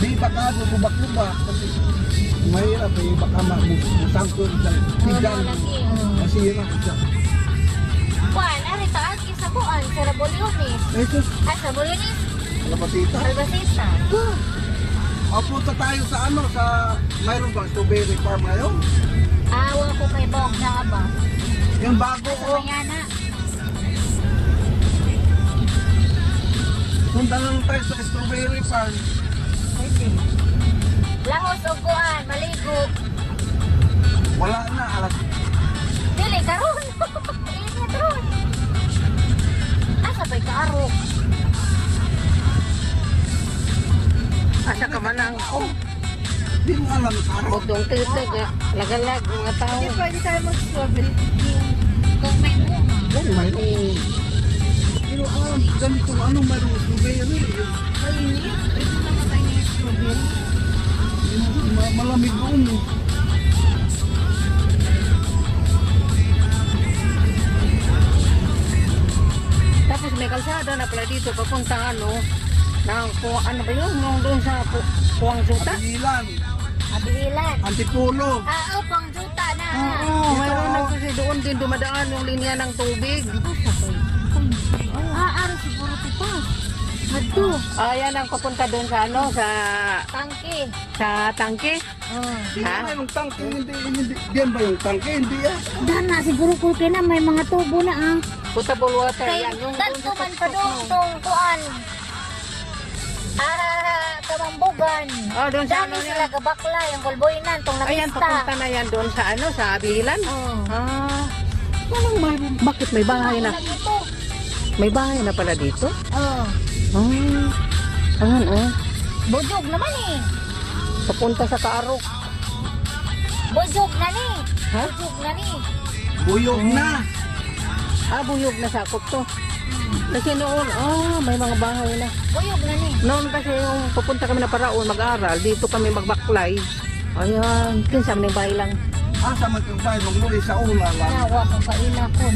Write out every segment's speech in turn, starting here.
Di baka lubak-lubak kasi mahirap eh, baka musangkot sa tigang. Malaki. Masira siya. Kuan, ari taas sa buan, sa Raboliones. Ito, Sa Raboliones, kalapatita. Albaceta. Punta tayo sa ano, sa mayroon bang strawberry farm ngayon? Awa ko kay Bong na ba? Yung bago Sa ko. Mayana. Punta lang tayo sa strawberry farm. Pwede. Lahos o kuan, maligo. Wala na, alas. Dili, karon. Init ron. Asa ba'y kaaro? Asa ka man ang Di mo alam sa araw. Bugdong titig, lagalag, mga tao. Hindi pwede tayo mag-strawberry picking. Kung may bunga. Yan, mayroon. Pero ganitong ano, mayroong strawberry. Mainit. Ito naman tayo ng strawberry. Malamig doon. Tapos may kalsada na pala dito, papunta ano, ano ba yun, nung doon sa Puwang Suta? Pililan, Abilan. Antipulo. Oo, pang juta na. Oo, mayroon na kasi doon din dumadaan yung linya ng tubig. Ano siguro ito? Madto. Ayan ang papunta doon sa ano, Tangke. sa tangke. Di Ha? ba yung tangke? Hindi. Diyan ba yung tangke? Hindi ah. Dana, siguro kulke na may mga tubo na Potable water, Kay, yan yung dan doon ko sa man pa doon tong kuan. Kamambugan. doon sa ano Dami yan. sila gabakla, yung kulboynan, tong Ayan, lamista. papunta na yan doon sa ano, sa Abilan. Oh. Anong bakit may bahay na? Dito. May bahay na pala dito? Oh. Ayan, Bujog naman eh. papunta sa Kaarok. Bujog na ni. Ha? Bujog na ni. Buyog na. Buyog na sakop to. Kasi noon, may mga bahay na. Buyog na ni. Noon kasi yung pupunta kami na Paraon mag-aral, dito kami magbaklay. Ayan, kinsa man yung bahay lang. Asa man yung bahay ng Luri sa una lang. Nawa ko kainakon.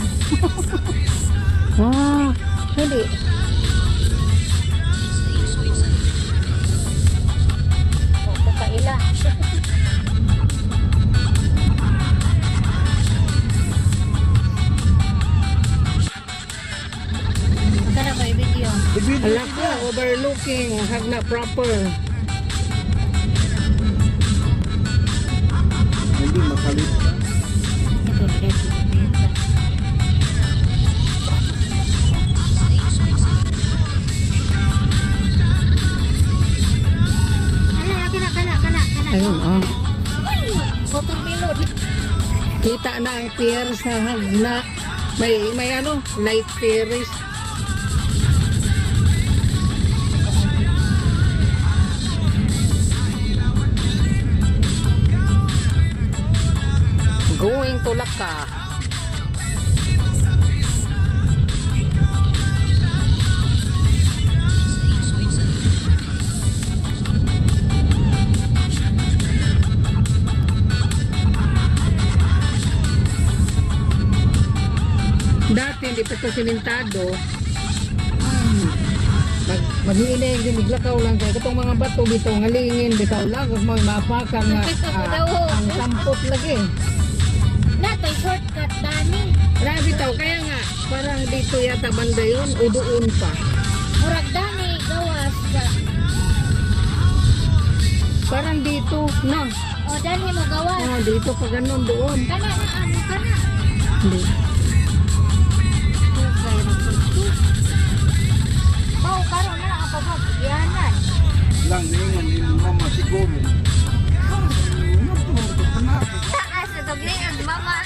Hindi. Ko kaila. Sana may video. Hala ka, overlooking, hagna proper. Hindi makalit. Ito guys. Kana. Ayun, Photo pilot. Kita na ang pier sa hagna. May ano, light terrace. Going to Laka. Dati hindi pa ito simentado. Maghiinay yung giniglakaw lang kaya itong mga bato bitaw ngalingin bitaw lang kung may mapakan nga ang tampot lagi. Natay shortcut dani. Grabe bitaw kaya nga parang dito yata banda yun o doon pa. Murag dani gawas ka. Parang dito no. O dani mo gawas. Dito pa ganun doon. Kana na ano kana. Hindi. Mau karon na apa ba giyanan. Lang ningon ni mama siguro. Taas sa dugli ang mama.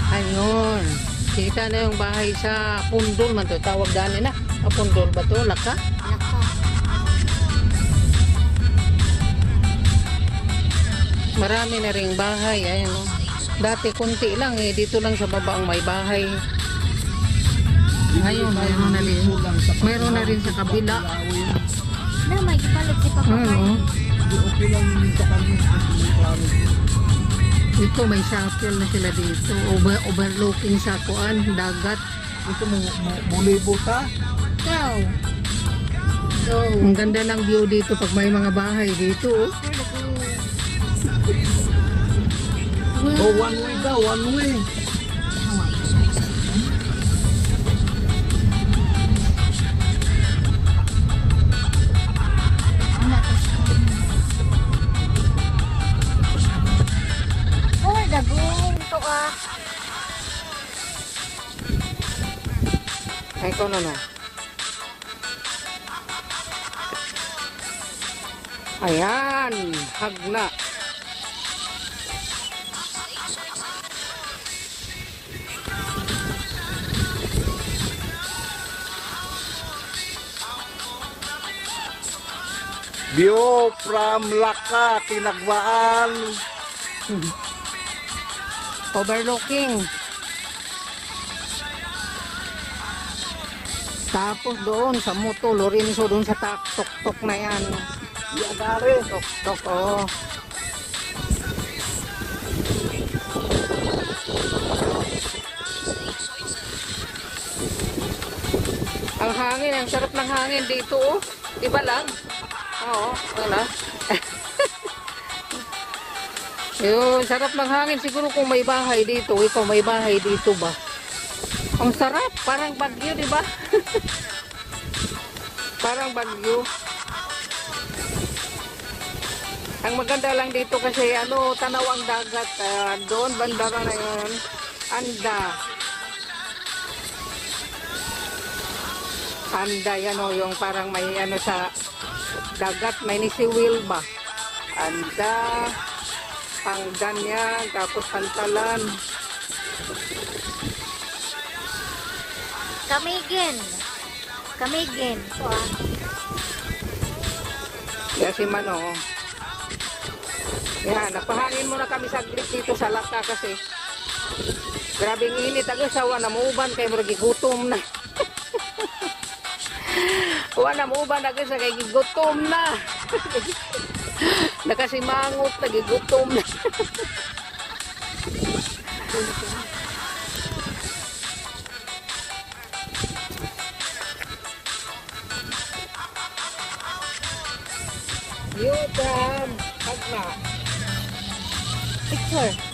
Ayun. Kita na yung bahay sa Pundol man to. Tawag dani na. Pundol ba to? Laka? Marami na ring bahay. Ayan o. Dati kunti lang eh. Dito lang sa baba ang may bahay. Ngayon, mayroon na rin. Mayroon na rin sa kabila. Na, may ipalit si Papa Ano? Carl. Okay lang yun sa kanya. Ito, may shuttle na sila dito. Overlooking sa kuan, dagat. Ito mo, bulibo ta. Ikaw. So, Ang ganda ng view dito pag may mga bahay dito. Oh. Oh, one way daw, one way. oh, dagong to ah. Ay, ko na. Ayan, hagna. View from Laka, Tinagwaan. Overlooking. Tapos doon sa Muto, Lorenzo, doon sa tok-tok na yan. Yagari. Tok-tok, oh. Ang hangin, ang sarap ng hangin dito, oh. Iba lang. Oo, wala. Yung sarap ng hangin siguro kung may bahay dito. Ikaw may bahay dito ba? Ang sarap, parang Bagyo, di ba? Parang Bagyo. Ang maganda lang dito kasi ano, tanaw ang dagat. Doon banda na yun. Anda. Anda yan o, yung parang may ano sa dagat, may nisiwil ba? Anda. Pangdan yan, tapos Pantalan. Kamigin. Kamigin. So ah. Kaya si Mano. Yan, napahangin muna kami saglit dito sa Laka kasi grabing init agad sa wana muuban kay murag gutom na. Wana muuban agad sa kay gutom na. Nakasimangot, nagigutom na. Yutam, hagna. Picture.